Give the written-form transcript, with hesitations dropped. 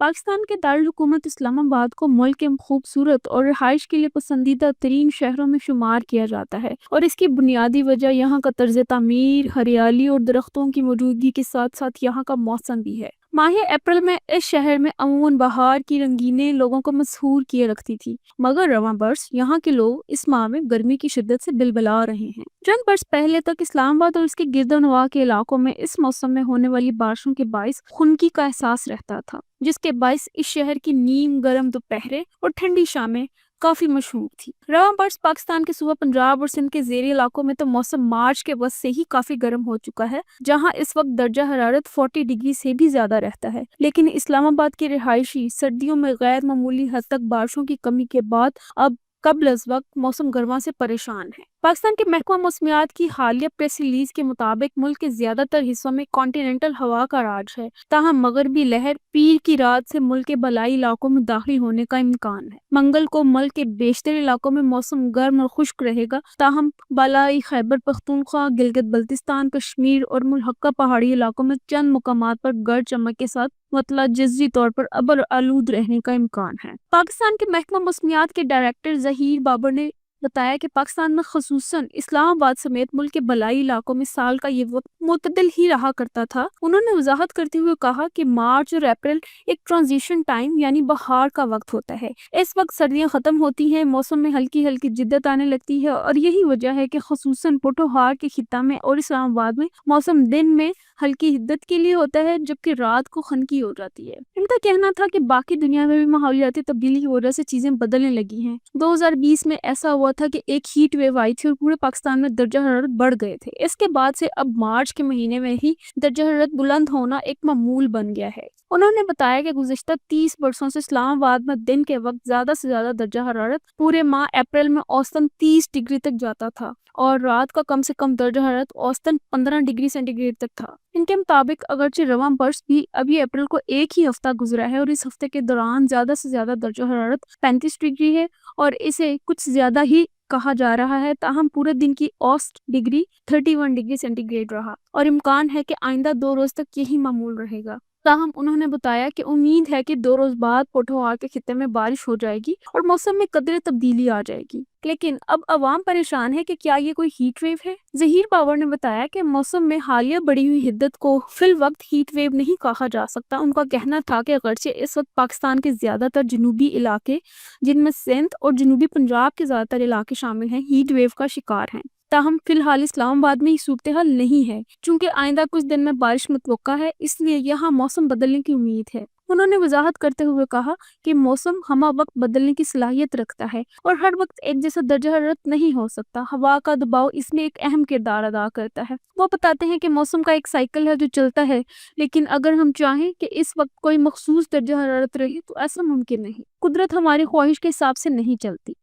پاکستان کے دارالحکومت اسلام آباد کو ملک کے خوبصورت اور رہائش کے لیے پسندیدہ ترین شہروں میں شمار کیا جاتا ہے، اور اس کی بنیادی وجہ یہاں کا طرز تعمیر، ہریالی اور درختوں کی موجودگی کے ساتھ ساتھ یہاں کا موسم بھی ہے۔ ماہ اپریل میں اس شہر میں عموماً بہار کی رنگینیں لوگوں کو مسحور کیے رکھتی تھی، مگر رواں برس یہاں کے لوگ اس ماہ میں گرمی کی شدت سے بلبلا رہے ہیں۔ چند برس پہلے تک اسلام آباد اور اس کے گرد و نواح کے علاقوں میں اس موسم میں ہونے والی بارشوں کے باعث خنکی کا احساس رہتا تھا، جس کے باعث اس شہر کی نیم گرم دوپہریں اور ٹھنڈی شامیں کافی مشہور تھی۔ رواں برس پاکستان کے صوبہ پنجاب اور سندھ کے زیریں علاقوں میں تو موسم مارچ کے وسط سے ہی کافی گرم ہو چکا ہے، جہاں اس وقت درجہ حرارت 40 ڈگری سے بھی زیادہ رہتا ہے، لیکن اسلام آباد کے رہائشی سردیوں میں غیر معمولی حد تک بارشوں کی کمی کے بعد اب قبل از وقت موسم گرما سے پریشان ہے۔ پاکستان کے محکمہ موسمیات کی حالیہ پریس ریلیز کے مطابق ملک کے زیادہ تر حصوں میں کانٹیننٹل ہوا کا راج ہے، تاہم مغربی لہر پیر کی رات سے ملک کے بالائی علاقوں میں داخل ہونے کا امکان ہے۔ منگل کو ملک کے بیشتر علاقوں میں موسم گرم اور خشک رہے گا، تاہم بالائی خیبر پختونخوا، گلگت بلتستان، کشمیر اور ملحقہ پہاڑی علاقوں میں چند مقامات پر گرج چمک کے ساتھ مطلع جزوی طور پر ابر آلود رہنے کا امکان ہے۔ پاکستان کے محکمہ موسمیات کے ڈائریکٹر ظہیر بابر نے بتایا کہ پاکستان میں خصوصاً اسلام آباد سمیت ملک کے بالائی علاقوں میں سال کا یہ وقت معتدل ہی رہا کرتا تھا۔ انہوں نے وضاحت کرتے ہوئے کہا کہ مارچ اور اپریل ایک ٹرانزیشن ٹائم یعنی بہار کا وقت ہوتا ہے۔ اس وقت سردیاں ختم ہوتی ہیں، موسم میں ہلکی ہلکی جدت آنے لگتی ہے، اور یہی وجہ ہے کہ خصوصاً پوٹھوہار کے خطہ میں اور اسلام آباد میں موسم دن میں ہلکی حدت کے لیے ہوتا ہے، جبکہ رات کو خنکی ہو جاتی ہے۔ ان کا کہنا تھا کہ باقی دنیا میں بھی ماحولیاتی تبدیلی کی وجہ سے چیزیں بدلنے لگی ہیں۔ 2020 میں ایسا ہوا تھا کہ ایک ہیٹ ویو آئی تھی اور پورے پاکستان میں درجہ حرارت بڑھ گئے تھے۔ اس کے بعد سے اب مارچ کے مہینے میں ہی درجہ حرارت بلند ہونا ایک معمول بن گیا ہے۔ انہوں نے بتایا کہ گزشتہ 30 برسوں سے اسلام آباد میں دن کے وقت زیادہ سے زیادہ درجہ حرارت پورے ماہ اپریل میں اوسطاً 30 ڈگری تک جاتا تھا، اور رات کا کم سے کم درجہ حرارت اوسطاً 15 ڈگری سینٹی گریڈ تک تھا۔ ان کے مطابق اگرچہ رواں برس بھی ابھی اپریل کو ایک ہی ہفتہ گزرا ہے، اور اس ہفتے کے دوران زیادہ سے زیادہ درجہ حرارت 35 ڈگری ہے اور اسے کچھ زیادہ ہی کہا جا رہا ہے، تاہم پورے دن کی اوسط ڈگری 31 ڈگری سینٹی گریڈ رہا، اور امکان ہے کہ آئندہ 2 روز تک یہی معمول رہے گا۔ تاہم انہوں نے بتایا کہ امید ہے کہ 2 روز بعد پوٹھوہار کے خطے میں بارش ہو جائے گی اور موسم میں قدرے تبدیلی آ جائے گی، لیکن اب عوام پریشان ہے کہ کیا یہ کوئی ہیٹ ویو ہے۔ ظہیر بابر نے بتایا کہ موسم میں حالیہ بڑھی ہوئی حدت کو فی الوقت ہیٹ ویو نہیں کہا جا سکتا۔ ان کا کہنا تھا کہ اگرچہ اس وقت پاکستان کے زیادہ تر جنوبی علاقے، جن میں سندھ اور جنوبی پنجاب کے زیادہ تر علاقے شامل ہیں، ہیٹ ویو کا شکار ہیں، تاہم فی الحال اسلام آباد میں یہ صورتحال نہیں ہے۔ چونکہ آئندہ کچھ دن میں بارش متوقع ہے، اس لیے یہاں موسم بدلنے کی امید ہے۔ انہوں نے وضاحت کرتے ہوئے کہا کہ موسم ہمہ وقت بدلنے کی صلاحیت رکھتا ہے اور ہر وقت ایک جیسا درجہ حرارت نہیں ہو سکتا۔ ہوا کا دباؤ اس میں ایک اہم کردار ادا کرتا ہے۔ وہ بتاتے ہیں کہ موسم کا ایک سائیکل ہے جو چلتا ہے، لیکن اگر ہم چاہیں کہ اس وقت کوئی مخصوص درجہ حرارت رہے تو ایسا ممکن نہیں۔ قدرت ہماری خواہش کے حساب سے نہیں چلتی۔